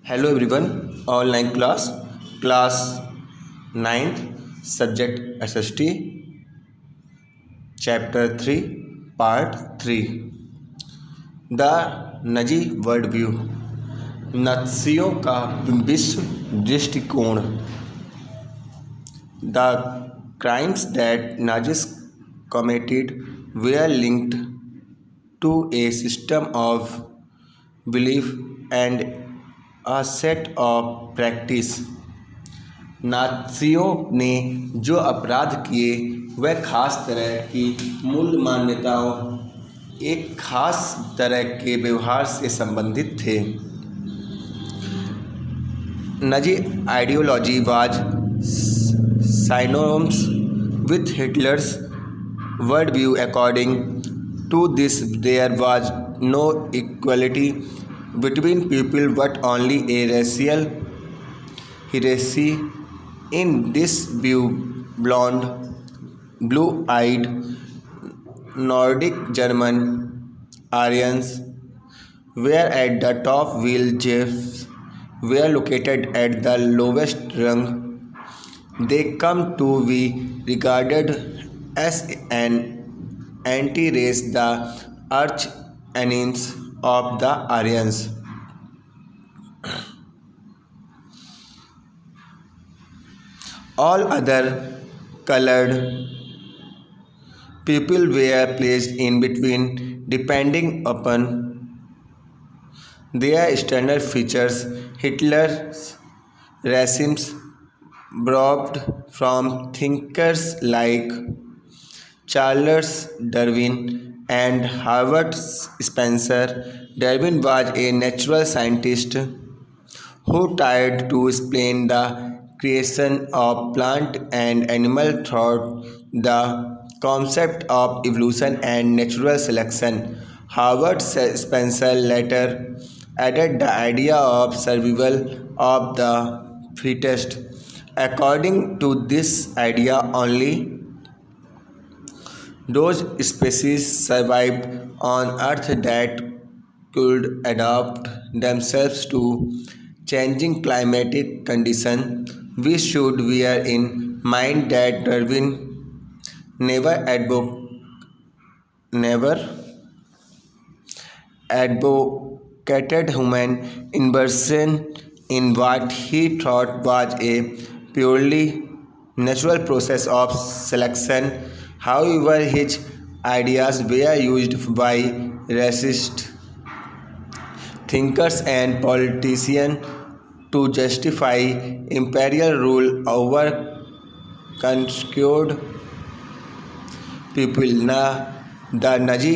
Hello everyone, online class 9th, subject SST, chapter 3, part 3. The नजी world view, नात्सियों का विश्व दृष्टिकोण. The crimes that Nazis committed were linked to a system of belief and a set of practice. नात्सियों ने जो अपराध किए वह खास तरह की मूल मान्यताओं, एक खास तरह के व्यवहार से संबंधित थे. Nazi ideology was synonymous with Hitler's worldview. According to this, there was no equality between people but only a racial hierarchy. In this view, blonde, blue-eyed Nordic German Aryans were at the top while Jews were located at the lowest rung. They come to be regarded as an anti-race, the arch enemies of the Aryans. All other colored people were placed in between depending upon their external features. Hitler's regime borrowed from thinkers like Charles Darwin and Herbert Spencer. Darwin was a natural scientist who tried to explain the creation of plant and animal through the concept of evolution and natural selection. Herbert Spencer later added the idea of survival of the fittest. According to this idea, only those species survived on Earth that could adapt themselves to changing climatic conditions. We should bear in mind that Darwin never advocated human inversion in what he thought was a purely natural process of selection. However, his ideas were used by racist thinkers and politicians to justify imperial rule over conscripted people. The Nazi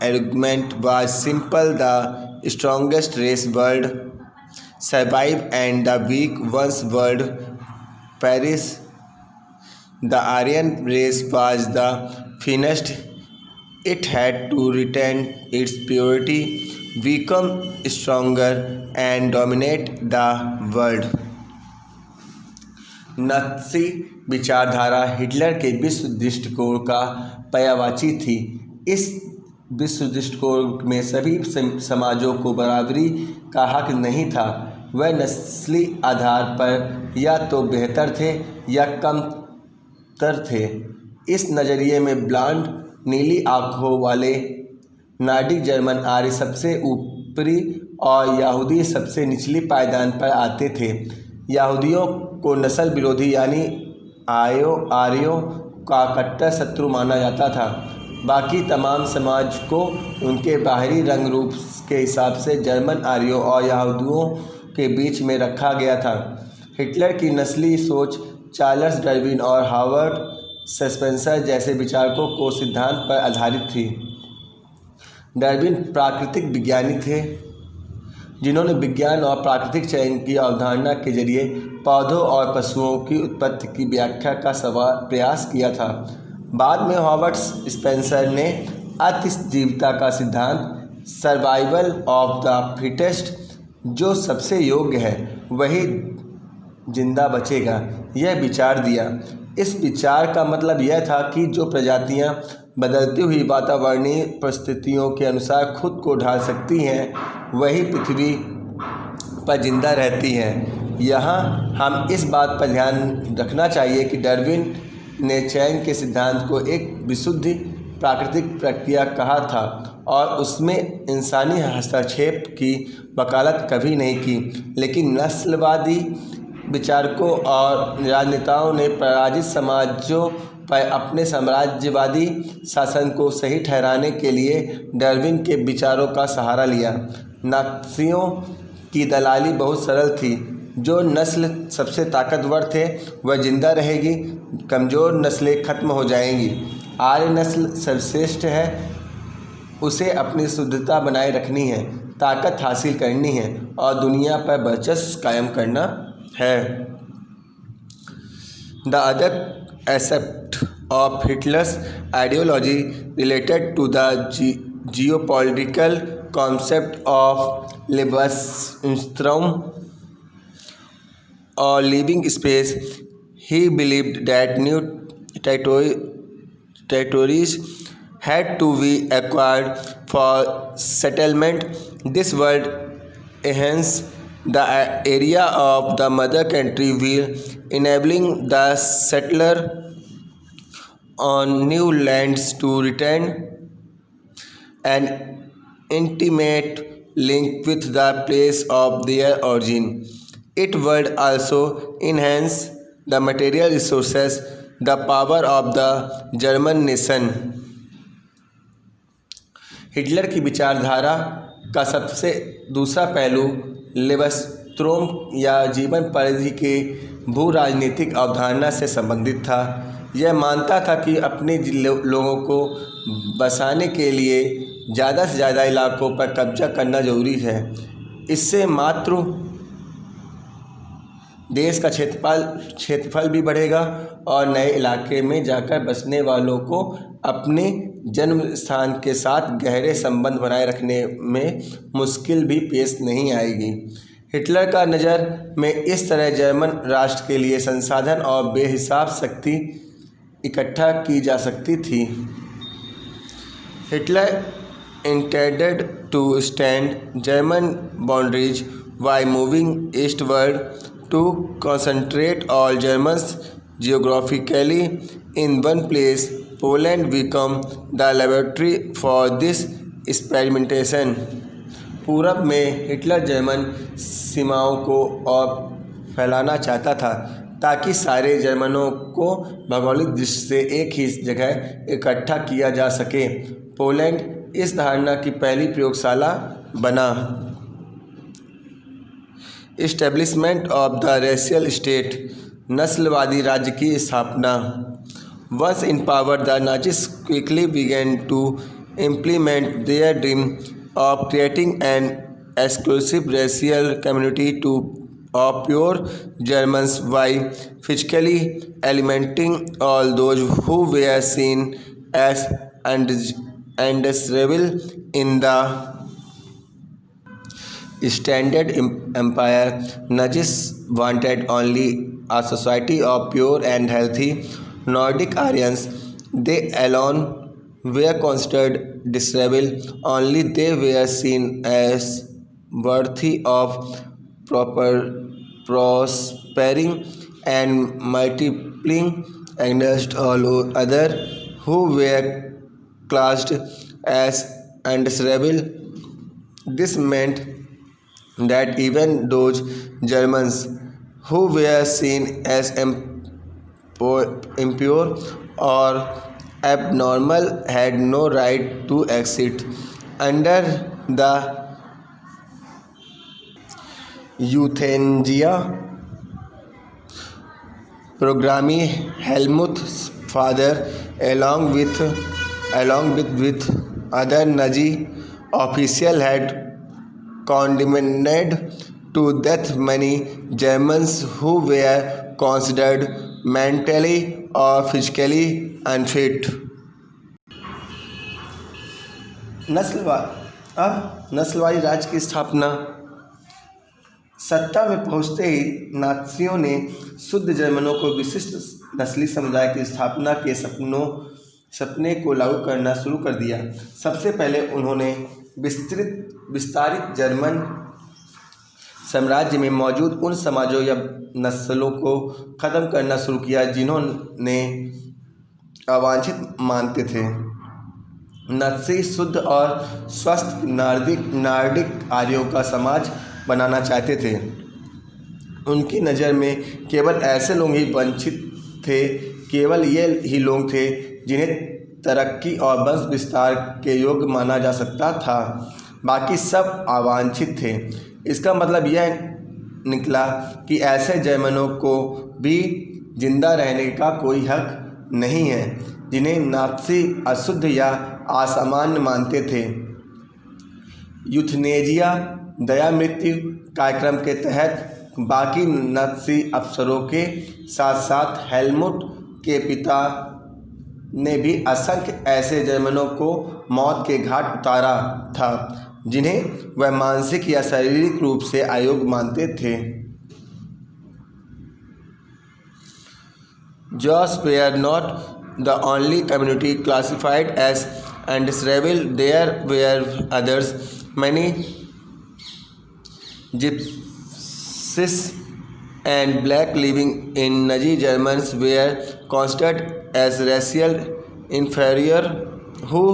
argument was simple: the strongest race would survive and the weak ones would perish. The Aryan race was the finest. It had to retain its purity, become stronger, and dominate the world. Nazi विचारधारा Hitler के विश्व दृष्टिकोण का पर्यायवाची थी. इस विश्व दृष्टिकोण में सभी समाजों को बराबरी का हक नहीं था. वह नस्ली आधार पर या तो बेहतर थे या कमतर थे. इस नज़रिए में ब्लॉन्ड, नीली आँखों वाले नॉर्डिक जर्मन आर्य सबसे ऊपरी और यहूदी सबसे निचली पायदान पर आते थे. यहूदियों को नस्ल विरोधी यानी आर्यों का कट्टर शत्रु माना जाता था. बाकी तमाम समाज को उनके बाहरी रंग रूप के हिसाब से जर्मन आर्यों और यहूदियों के बीच में रखा गया था. हिटलर की नस्ली सोच चार्ल्स डार्विन और हॉवर्ड स्पेंसर जैसे विचारकों को सिद्धांत पर आधारित थी. डार्विन प्राकृतिक विज्ञानी थे जिन्होंने विज्ञान और प्राकृतिक चयन की अवधारणा के जरिए पौधों और पशुओं की उत्पत्ति की व्याख्या का प्रयास किया था. बाद में हॉवर्ड स्पेंसर ने अतिजीवता का सिद्धांत, सर्वाइवल ऑफ द फिटेस्ट, जो सबसे योग्य है वही जिंदा बचेगा, यह विचार दिया. इस विचार का मतलब यह था कि जो प्रजातियां बदलती हुई वातावरणीय परिस्थितियों के अनुसार खुद को ढाल सकती हैं वही पृथ्वी पर जिंदा रहती हैं। यहाँ हम इस बात पर ध्यान रखना चाहिए कि डार्विन ने चयन के सिद्धांत को एक विशुद्ध प्राकृतिक प्रक्रिया कहा था और उसमें इंसानी हस्तक्षेप की वकालत कभी नहीं की, लेकिन नस्लवादी विचारकों और राजनेताओं ने पराजित समाजों पर अपने साम्राज्यवादी शासन को सही ठहराने के लिए डार्विन के विचारों का सहारा लिया। नाज़ियों की दलाली बहुत सरल थी। जो नस्ल सबसे ताकतवर थे वह जिंदा रहेगी, कमज़ोर नस्लें खत्म हो जाएंगी। आर्य नस्ल सर्वश्रेष्ठ है, उसे अपनी शुद्धता बनाए रखनी है, ताकत हासिल करनी है और दुनिया पर वर्चस्व कायम करना है। The other aspect of Hitler's ideology related to the geopolitical concept of Lebensraum or living space. He believed that new territories had to be acquired for settlement. This would enhance the area of the mother country while enabling the settler on new lands to retain an intimate link with the place of their origin. It would also enhance the material resources, the power of the German nation. Hitler की विचारधारा का सबसे दूसरा पहलू लेबस्ट्रोम या जीवन परिधि के भू राजनीतिक अवधारणा से संबंधित था। यह मानता था कि अपने लोगों को बसाने के लिए ज़्यादा से ज़्यादा इलाकों पर कब्जा करना जरूरी है। इससे मात्र देश का क्षेत्रफल भी बढ़ेगा और नए इलाके में जाकर बसने वालों को अपने जन्म स्थान के साथ गहरे संबंध बनाए रखने में मुश्किल भी पेश नहीं आएगी। हिटलर का नज़र में इस तरह जर्मन राष्ट्र के लिए संसाधन और बेहिसाब शक्ति इकट्ठा की जा सकती थी। Hitler intended to extend German boundaries by moving eastward to concentrate all Germans geographically in one place. Poland became the laboratory for this experimentation. पूरब में हिटलर जर्मन सीमाओं को और फैलाना चाहता था ताकि सारे जर्मनों को भौगोलिक दृष्टि से एक ही जगह इकट्ठा किया जा सके। पोलैंड इस धारणा की पहली प्रयोगशाला बना। Establishment of the racial state, नस्लवादी राज्य की स्थापना। Once in power the Nazis quickly began to implement their dream of creating an exclusive racial community to of pure Germans while physically eliminating all those who were seen as undesirable in the Standard Empire. Nazis wanted only a society of pure and healthy Nordic Aryans. They alone were considered desirable, only they were seen as worthy of prospering and multiplying against all other who were classed as undesirable. This meant that even those Germans who were seen as impure or abnormal had no right to exist under the euthanasia programme. Helmut's father, along with other Nazi officials, had condemned to death many Germans who were considered mentally or physically unfit. नस्लवादी राज्य की स्थापना। सत्ता में पहुंचते ही नाज़ियों ने शुद्ध जर्मनों को विशिष्ट नस्ली समुदाय की स्थापना के सपने को लागू करना शुरू कर दिया। सबसे पहले उन्होंने विस्तारित जर्मन साम्राज्य में मौजूद उन समाजों या नस्लों को ख़त्म करना शुरू किया जिन्होंने अवांछित मानते थे। नात्सी शुद्ध और स्वस्थ नार्डिक आर्यों का समाज बनाना चाहते थे। उनकी नज़र में केवल ऐसे लोग ही वंचित थे, केवल ये ही लोग थे जिन्हें तरक्की और वंश विस्तार के योग्य माना जा सकता था, बाकी सब अवांछित थे। इसका मतलब यह निकला कि ऐसे जर्मनों को भी जिंदा रहने का कोई हक नहीं है जिन्हें नात्सी अशुद्ध या असामान्य मानते थे। यूथनेजिया दया मृत्यु कार्यक्रम के तहत बाकी नात्सी अफसरों के साथ साथ हेलमुट के पिता ने भी असंख्य ऐसे जर्मनों को मौत के घाट उतारा था जिन्हें वह मानसिक या शारीरिक रूप से अयोग्य मानते थे। Jews were not the only community classified as undesirable. There were others. Many gypsies and black living in Nazi Germans were considered as racial inferior who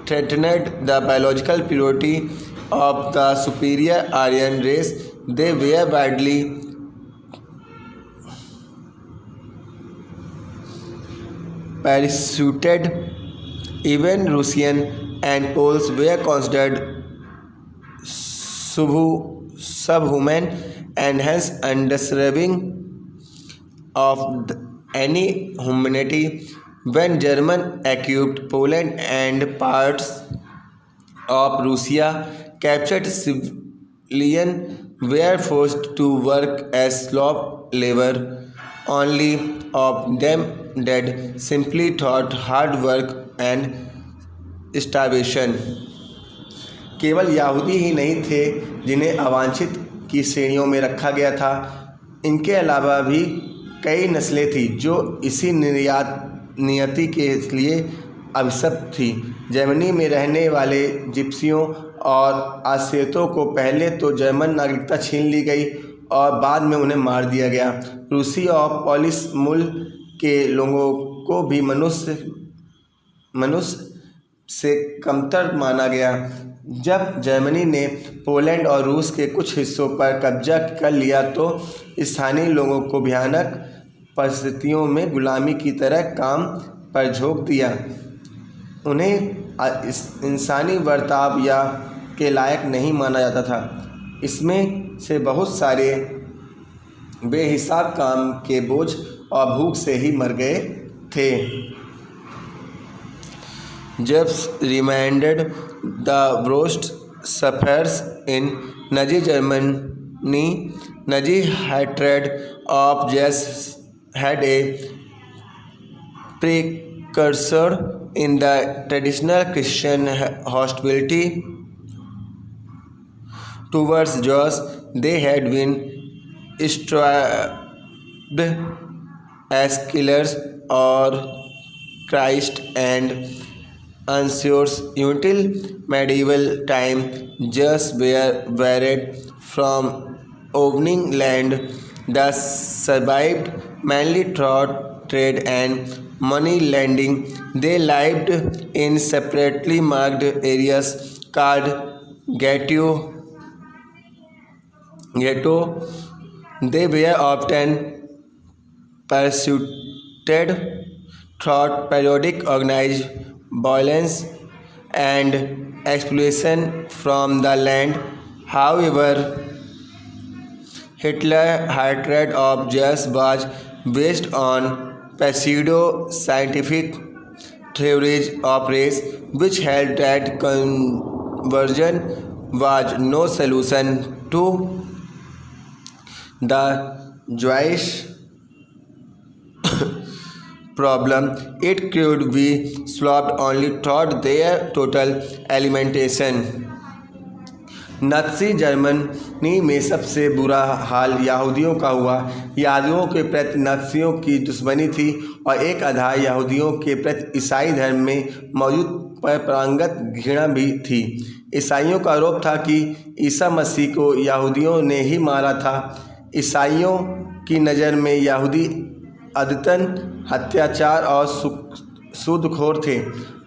threatened the biological purity of the superior Aryan race. They were widely persecuted. Even Russian and Poles were considered subhuman and hence undeserving of any humanity. When German occupied Poland and parts of Russia, captured civilians were forced to work as slave labor. Only of them died simply through hard work and starvation. केवल यहूदी ही नहीं थे जिन्हें अवांछित की श्रेणियों में रखा गया था, इनके अलावा भी कई नस्लें थी जो इसी नियति के लिए अभिशप्त थी। जर्मनी में रहने वाले जिप्सियों और आश्रितों को पहले तो जर्मन नागरिकता छीन ली गई और बाद में उन्हें मार दिया गया। रूसी और पोलिश मूल के लोगों को भी मनुष्य से कमतर माना गया। जब जर्मनी ने पोलैंड और रूस के कुछ हिस्सों पर कब्जा कर लिया तो स्थानीय लोगों को भयानक परिस्थितियों में गुलामी की तरह काम पर झोंक दिया। उन्हें इंसानी बर्ताव या के लायक नहीं माना जाता था। इसमें से बहुत सारे बेहिसाब काम के बोझ और भूख से ही मर गए थे। Jews reminded the worst sufferers in Nazi Germany. Nazi hatred of Jews had a precursor in the traditional Christian hostility towards Jews. They had been described as killers or Christ and unsures. Until medieval time, Jews were buried from owning land. They survived mainly through trade and money lending. They lived in separately marked areas called ghetto. They were often persecuted through periodic organized violence and exploitation from the land. However, Hitler's hatred of Jews was based on pseudo-scientific theories of race, which held that conversion was no solution to the Jewish problem. It could be solved only through their total elimination. Nazi Germany में सबसे बुरा हाल यहूदियों का हुआ। यहूदियों के प्रति नात्सियों की दुश्मनी थी और एक आधार यहूदियों के प्रति ईसाई धर्म में मौजूद परंपरागत घृणा भी थी। ईसाइयों का आरोप था कि ईसा मसीह को यहूदियों ने ही मारा था। ईसाइयों की नज़र में यहूदी अद्यतन हत्याचार और सूदखोर थे।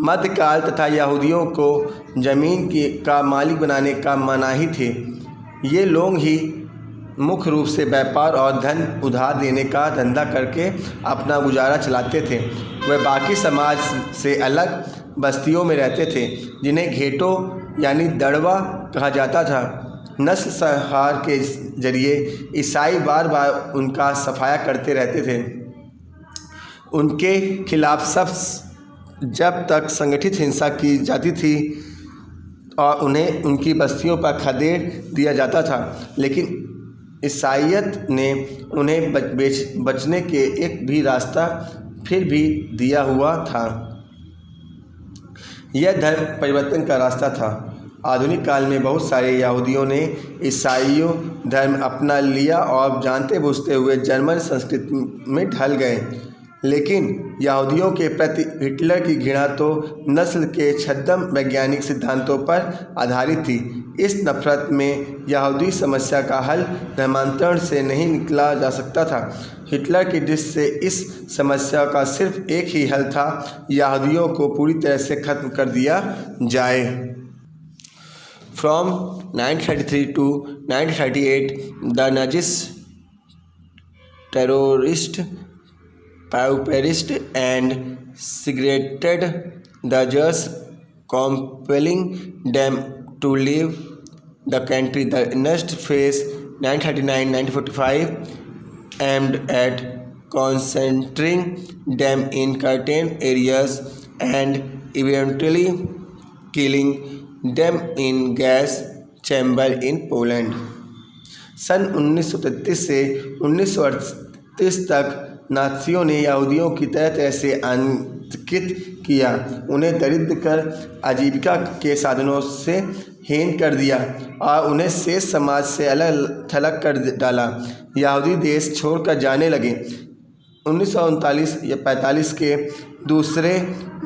मध्यकाल तथा यहूदियों को ज़मीन का मालिक बनाने का मनाही थे। ये लोग ही मुख्य रूप से व्यापार और धन उधार देने का धंधा करके अपना गुजारा चलाते थे। वह बाकी समाज से अलग बस्तियों में रहते थे, जिन्हें घेटों यानी दड़वा कहा जाता था। नस्ल संहार के जरिए ईसाई बार बार उनका सफाया करते रहते थे। उनके खिलाफ सब जब तक संगठित हिंसा की जाती थी और उन्हें उनकी बस्तियों पर खदेड़ दिया जाता था, लेकिन ईसाईयत ने उन्हें बचने के एक भी रास्ता फिर भी दिया हुआ था। यह धर्म परिवर्तन का रास्ता था। आधुनिक काल में बहुत सारे यहूदियों ने ईसाइयों धर्म अपना लिया और जानते बूझते हुए जर्मन संस्कृति में ढल गए। लेकिन यहूदियों के प्रति हिटलर की घृणा तो नस्ल के छद्म वैज्ञानिक सिद्धांतों पर आधारित थी। इस नफरत में यहूदी समस्या का हल धर्मांतरण से नहीं निकला जा सकता था। हिटलर की दृष्टि से इस समस्या का सिर्फ एक ही हल था, यहूदियों को पूरी तरह से खत्म कर दिया जाए। From 1933 to 1938, the Nazis terrorist pauperized and segregated the Jews, compelling them to leave the country. The next phase, 1939-1945, aimed at concentrating them in certain areas and eventually killing them in gas chamber in Poland. सन 1933 से 1938 तक नाज़ियों ने यहूदियों की तरह तरह से आतंकित किया, उन्हें दरिद्र कर आजीविका के साधनों से हीन कर दिया और उन्हें शेष समाज से अलग थलग कर डाला। यहूदी देश छोड़कर जाने लगे। 1939 या 1945 के दूसरे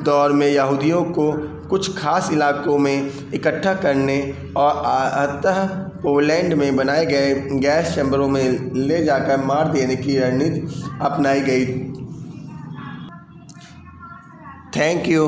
दौर में यहूदियों को कुछ खास इलाकों में इकट्ठा करने और अतः पोलैंड में बनाए गए गैस चैम्बरों में ले जाकर मार देने की रणनीति अपनाई गई। Thank you.